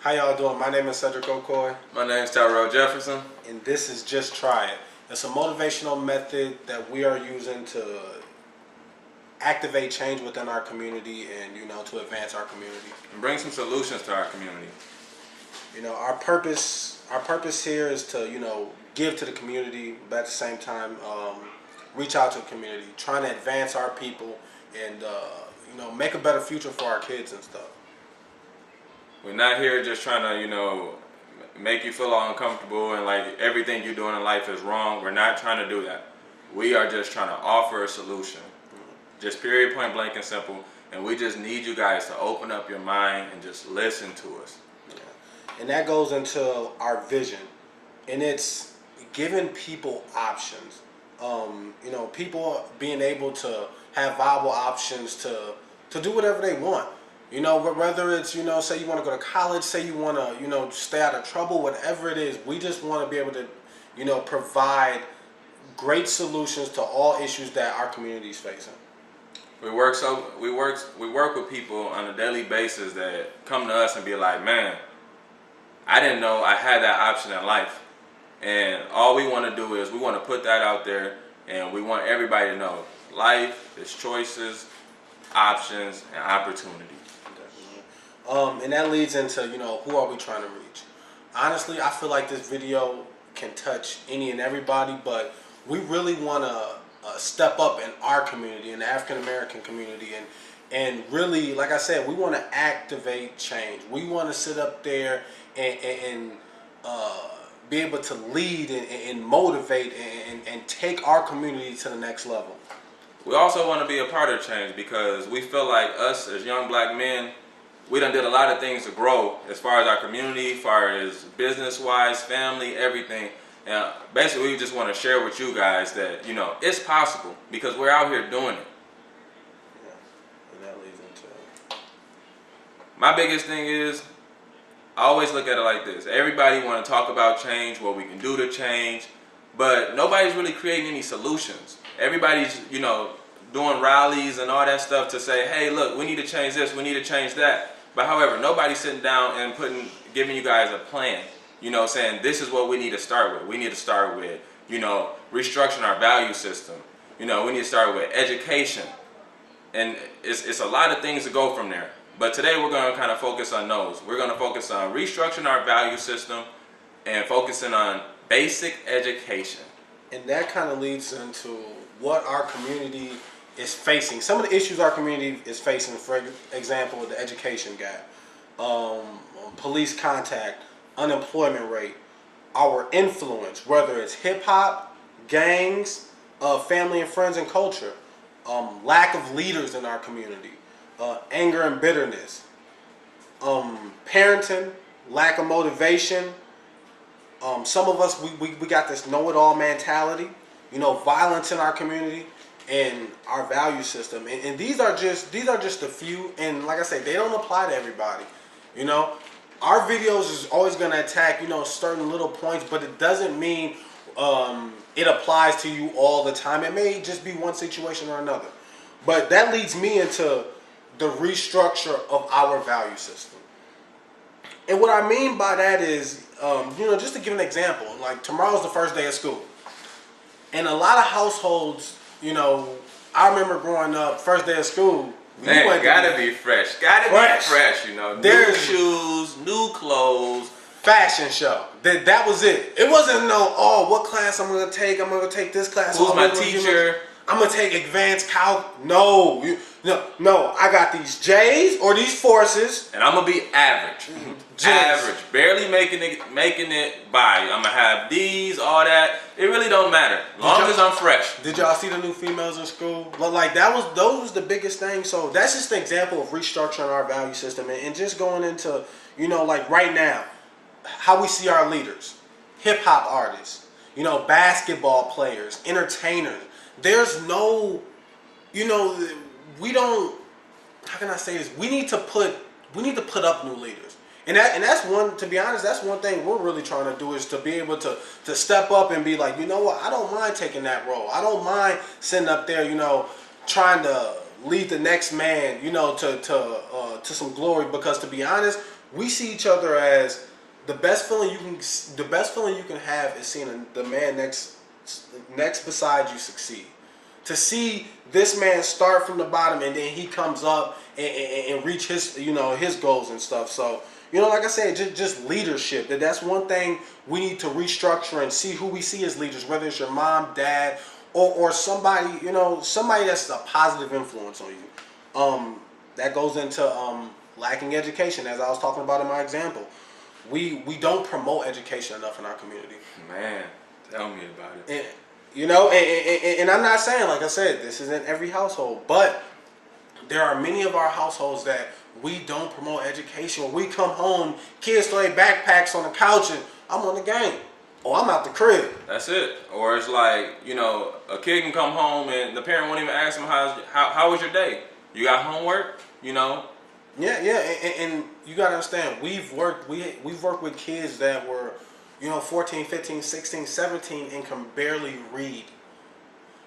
How y'all doing? My name is Cedric Okoy. My name is Tyrell Jefferson. And this is Just Try It. It's a motivational method that we are using to activate change within our community and, to advance our community. And bring some solutions to our community. Our purpose here is to, give to the community, but at the same time, reach out to the community, trying to advance our people and, make a better future for our kids and stuff. We're not here just trying to, make you feel all uncomfortable and like everything you're doing in life is wrong. We're not trying to do that. We are just trying to offer a solution. Just period, point blank and simple. And we just need you guys to open up your mind and just listen to us. Yeah. And that goes into our vision. And it's giving people options. People being able to have viable options to do whatever they want. Whether it's, say you want to go to college, say you want to, stay out of trouble, whatever it is, we just want to be able to, provide great solutions to all issues that our community is facing. We work with people on a daily basis that come to us and be like, man, I didn't know I had that option in life. And all we want to do is we want to put that out there, and we want everybody to know life is choices, options, and opportunity. And that leads into, who are we trying to reach? Honestly, I feel like this video can touch any and everybody, but we really want to step up in our community, in the African American community, and really, like I said, we want to activate change. We want to sit up there and be able to lead and motivate and take our community to the next level. We also want to be a part of change because we feel like us as young black men, we done did a lot of things to grow as far as our community, as far as business-wise, family, everything. And basically, we just want to share with you guys that, it's possible because we're out here doing it. Yeah, and that leads into... My biggest thing is, I always look at it like this. Everybody want to talk about change, what we can do to change, but nobody's really creating any solutions. Everybody's, doing rallies and all that stuff to say, hey, look, we need to change this, we need to change that. But however, nobody's sitting down and giving you guys a plan, saying this is what we need to start with. We need to start with, restructuring our value system. We need to start with education. And it's a lot of things to go from there. But today we're going to kind of focus on those. We're going to focus on restructuring our value system and focusing on basic education. And that kind of leads into what our community is facing. Some of the issues our community is facing, for example, the education gap, police contact, unemployment rate, our influence, whether it's hip-hop, gangs, family and friends and culture, lack of leaders in our community, anger and bitterness, parenting, lack of motivation. Some of us, we got this know-it-all mentality, violence in our community, and our value system. And these are just a few, and like I say, they don't apply to everybody. Our videos is always going to attack, certain little points, but it doesn't mean it applies to you all the time. It may just be one situation or another. But that leads me into the restructure of our value system. And what I mean by that is, just to give an example, like tomorrow's the first day of school. And a lot of households, I remember growing up, first day of school. Man, gotta be fresh. Gotta be fresh, New shoes, new clothes. Fashion show. That was it. It wasn't what class I'm going to take. I'm going to take this class. Who's my teacher? I'm going to take advanced calc. No. I got these J's or these forces. And I'm going to be average. Average. Barely making it by. I'm going to have these, all that. It really don't matter. Long as I'm fresh. Did y'all see the new females in school? Like those was the biggest thing. So that's just an example of restructuring our value system and just going into, like right now, how we see our leaders, hip hop artists, basketball players, entertainers. There's no, we don't, how can I say this? We need to put up new leaders. And that's one, to be honest, that's one thing we're really trying to do is to be able to step up and be like, I don't mind taking that role. I don't mind sitting up there, trying to lead the next man, to some glory. Because to be honest, we see each other as the best feeling you can have is seeing the man next beside you succeed. To see this man start from the bottom and then he comes up and reach his goals and stuff. So, like I said, just leadership. That's one thing we need to restructure and see who we see as leaders, whether it's your mom, dad, or somebody, somebody that's a positive influence on you. That goes into lacking education, as I was talking about in my example. We don't promote education enough in our community. Man, tell me about it. And I'm not saying, like I said, this is in every household, but there are many of our households that we don't promote education. When we come home, kids throw their backpacks on the couch and I'm on the game. Oh, I'm out the crib. That's it. Or it's like, a kid can come home and the parent won't even ask him how was your day? You got homework? Yeah, and you gotta understand, we've worked with kids that were 14, 15, 16, 17 and can barely read.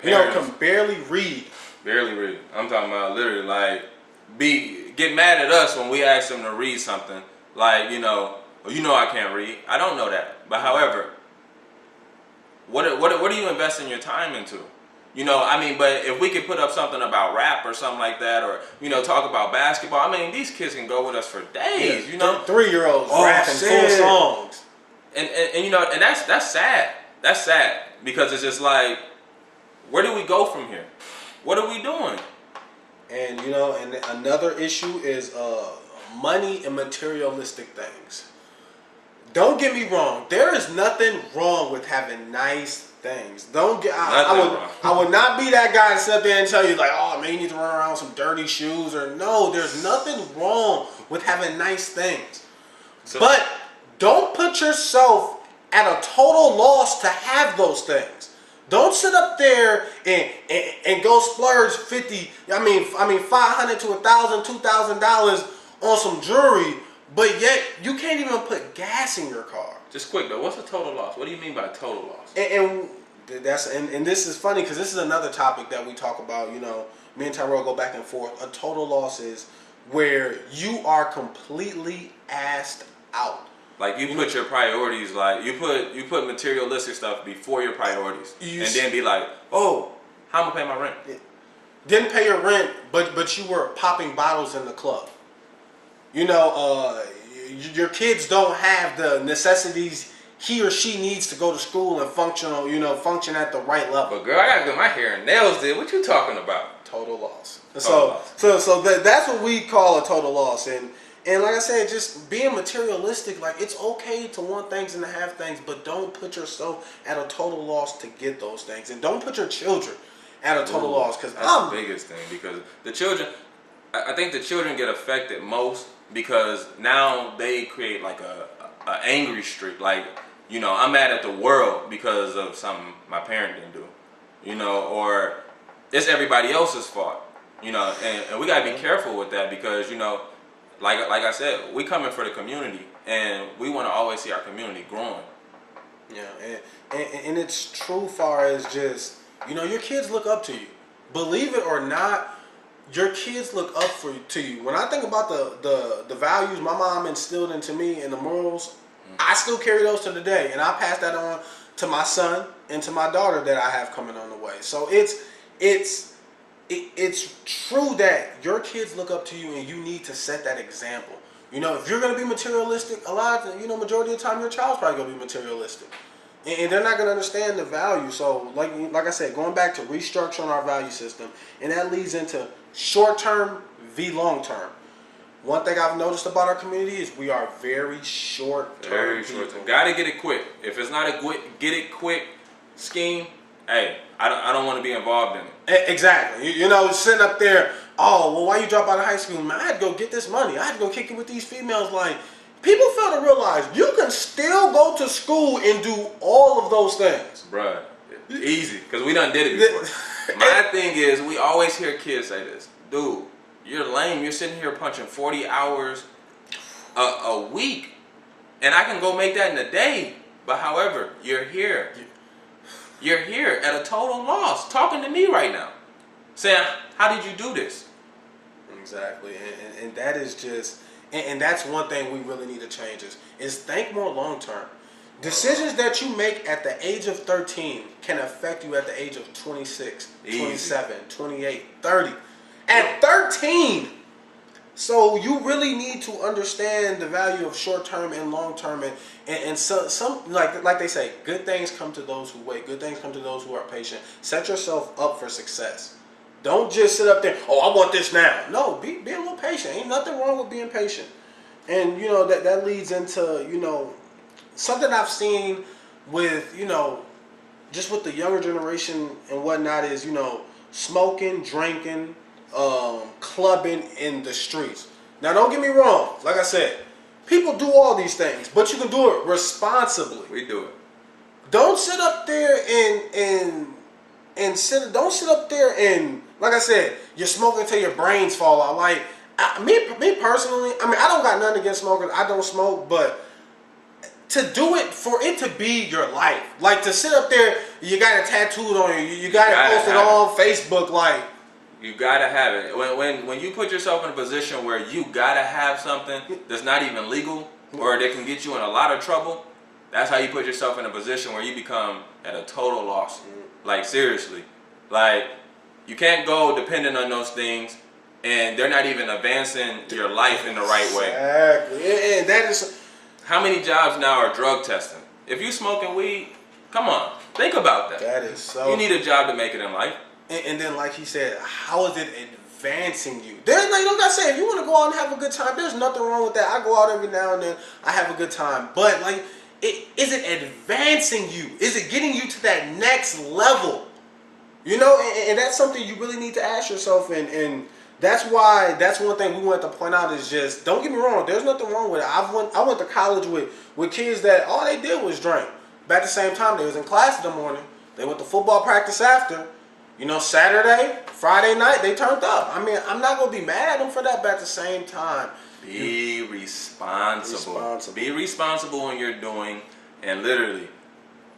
Parents, Can barely read. Barely read. I'm talking about literally get mad at us when we ask them to read something. Like, I can't read. I don't know that. But however, what are you investing your time into? But if we could put up something about rap or something like that, or, talk about basketball, these kids can go with us for days, 3-year-olds rapping full songs. And that's sad. That's sad because it's just like, where do we go from here? What are we doing? And and another issue is money and materialistic things. Don't get me wrong. There is nothing wrong with having nice things. I would not be that guy to sit up there and tell you like, oh man, you need to run around with some dirty shoes no. There's nothing wrong with having nice things, but don't put yourself at a total loss to have those things. Don't sit up there and go splurge $500 to $1,000, $2,000 on some jewelry, but yet you can't even put gas in your car. Just quick though, what's a total loss? What do you mean by total loss? And this is funny because this is another topic that we talk about. Me and Tyrell go back and forth. A total loss is where you are completely assed out. Like you put your priorities, like you put materialistic stuff before your priorities, and then be like, oh, how am I paying my rent? Didn't pay your rent, but you were popping bottles in the club. Your kids don't have the necessities he or she needs to go to school and function at the right level. But girl, I gotta get my hair and nails did. What you talking about? Total loss. So that's what we call a total loss. And like I said, just being materialistic, like it's okay to want things and to have things, but don't put yourself at a total loss to get those things, and don't put your children at a total loss. Because that's the biggest thing. Because the children, I think the children get affected most because now they create like a angry streak. Like, I'm mad at the world because of something my parent didn't do, or it's everybody else's fault, and we gotta be careful with that because like I said, we coming for the community, and we want to always see our community growing. Yeah, and it's true far as just, your kids look up to you. Believe it or not, your kids look up to you. When I think about the values my mom instilled into me and the morals, I still carry those to the day, and I pass that on to my son and to my daughter that I have coming on the way. So it's true that your kids look up to you, and you need to set that example. If you're going to be materialistic, majority of the time your child's probably going to be materialistic, and they're not going to understand the value. So, like I said, going back to restructuring our value system, and that leads into short term v long term. One thing I've noticed about our community is we are very short term. Very short term. Got to get it quick. If it's not a get it quick scheme, hey, I don't want to be involved in it. Exactly. Sitting up there, oh, well, why you drop out of high school? Man, I had to go get this money. I had to go kick it with these females. Like, people fail to realize you can still go to school and do all of those things. Bruh, easy, because we done did it before. My thing is, we always hear kids say this. Dude, you're lame. You're sitting here punching 40 hours a week, and I can go make that in a day. But however, you're here. You're here at a total loss, talking to me right now, saying, how did you do this? Exactly, and that is just, and that's one thing we really need to change is think more long term. Decisions that you make at the age of 13 can affect you at the age of 26, Easy. 27, 28, 30. At 13! So you really need to understand the value of short term and long term, and some like they say, good things come to those who wait. Good things come to those who are patient. Set yourself up for success. Don't just sit up there. Oh, I want this now. No, be a little patient. Ain't nothing wrong with being patient. And that leads into something I've seen with just with the younger generation and whatnot is smoking, drinking, clubbing in the streets. Now, don't get me wrong. Like I said, people do all these things, but you can do it responsibly. We do it. Don't sit up there don't sit up there and, like I said, you're smoking until your brains fall out. Like me personally, I mean, I don't got nothing against smoking. I don't smoke, but to do it for it to be your life, like to sit up there, you got it tattooed on you, you got it posted on Facebook, like. You gotta have it. When you put yourself in a position where you gotta have something that's not even legal or that can get you in a lot of trouble, that's how you put yourself in a position where you become at a total loss. Like seriously, like you can't go dependent on those things, and they're not even advancing your life in the right way. Exactly, and that is. How many jobs now are drug testing? If you smoking weed, come on, think about that. That is so. You need a job to make it in life. And then, like he said, how is it advancing you? There's like I said, if you want to go out and have a good time, there's nothing wrong with that. I go out every now and then, I have a good time. But like, is it advancing you? Is it getting you to that next level? And that's something you really need to ask yourself. And that's one thing we want to point out is just, don't get me wrong, there's nothing wrong with it. I went to college with kids that all they did was drink. But at the same time, they was in class in the morning. They went to football practice after. Saturday, Friday night, they turned up. I mean, I'm not going to be mad at them for that, but at the same time, be responsible. Be responsible when you're doing, and literally,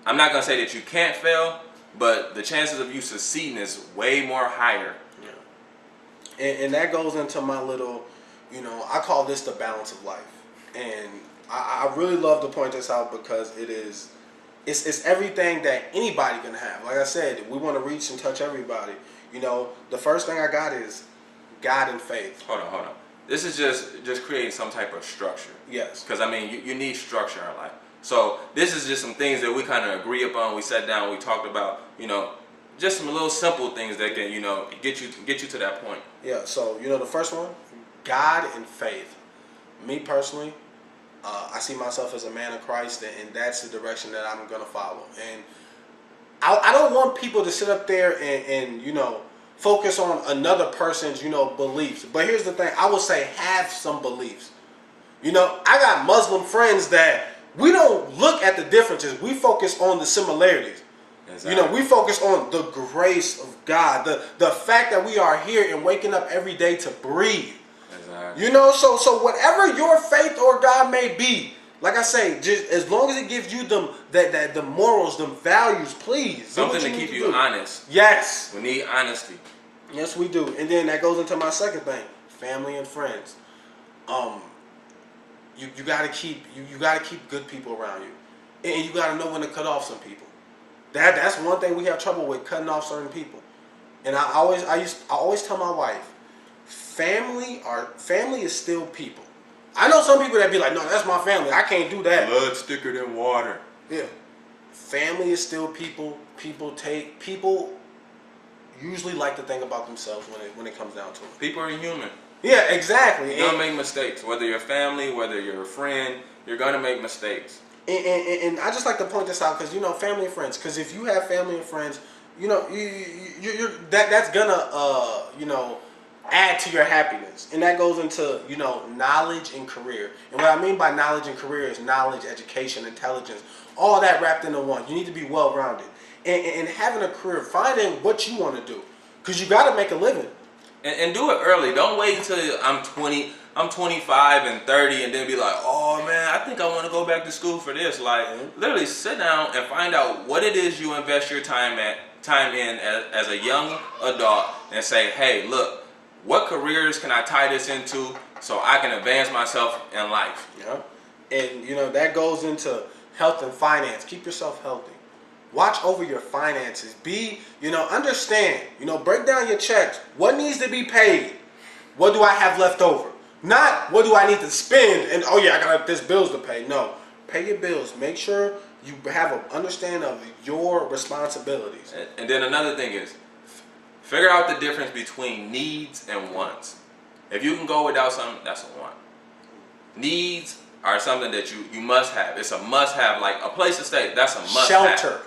I'm not going to say that you can't fail, but the chances of you succeeding is way more higher. Yeah. And that goes into my little, I call this the balance of life. And I really love to point this out because it's everything that anybody can have. Like I said, we want to reach and touch everybody. The first thing I got is God and faith. Hold on. This is just creating some type of structure. Yes. Because I mean, you need structure in life. So this is just some things that we kind of agree upon. We sat down, we talked about, just some little simple things that can, get you to that point. Yeah. So the first one, God and faith. Me personally, I see myself as a man of Christ, and that's the direction that I'm going to follow. And I don't want people to sit up there and focus on another person's, beliefs. But here's the thing. I would say have some beliefs. I got Muslim friends that we don't look at the differences. We focus on the similarities. Exactly. We focus on the grace of God, the fact that we are here and waking up every day to breathe. Exactly. So whatever your faith or God may be, like I say, just as long as it gives you the morals, the values, please. Something to keep you honest. Yes. We need honesty. Yes, we do. And then that goes into my second thing, family and friends. You gotta keep good people around you, and you gotta know when to cut off some people. That's one thing we have trouble with, cutting off certain people. And I always tell my wife, family is still people. I know some people that be like, no, that's my family. I can't do that. Blood's thicker than water. Yeah. Family is still people. People usually like to think about themselves when it comes down to it. People are human. Yeah, exactly. You're gonna make mistakes. Whether you're family, whether you're a friend, you're gonna make mistakes. And I just like to point this out because family and friends. Because if you have family and friends, that's gonna add to your happiness, and that goes into knowledge and career. And what I mean by knowledge and career is knowledge, education, intelligence, all that wrapped into one. You need to be well rounded, and having a career, finding what you want to do, because you got to make a living. And do it early. Don't wait until I'm 20, I'm 25 and 30 and then be like, oh man, I think I want to go back to school for this. Like, literally sit down and find out what it is you invest your time in as a young adult and say, hey, look, what careers can I tie this into so I can advance myself in life? Yeah. And you know, that goes into health and finance. Keep yourself healthy. Watch over your finances. Understand, break down your checks. What needs to be paid? What do I have left over? Not what do I need to spend and oh yeah, I got this bills to pay. No. Pay your bills. Make sure you have an understanding of your responsibilities. And then another thing is, figure out the difference between needs and wants. If you can go without something, that's a want. Needs are something that you must have. It's a must have, like a place to stay. That's a must have. Shelter.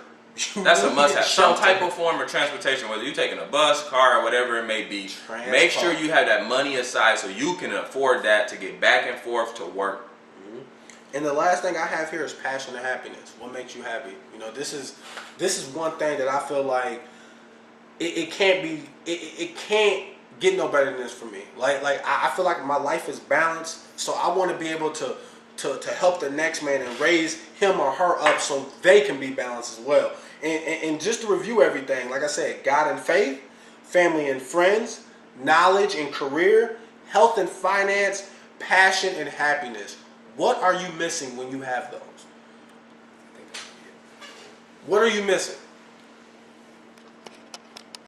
That's a must have. Some type of form of transportation, whether you're taking a bus, car, or whatever it may be. Make sure you have that money aside so you can afford that to get back and forth to work. And the last thing I have here is passion and happiness. What makes you happy? This is one thing that I feel like it can't get no better than this for me. Like I feel like my life is balanced, so I want to be able to help the next man and raise him or her up so they can be balanced as well. And just to review everything, like I said, God and faith, family and friends, knowledge and career, health and finance, passion and happiness. What are you missing when you have those? What are you missing?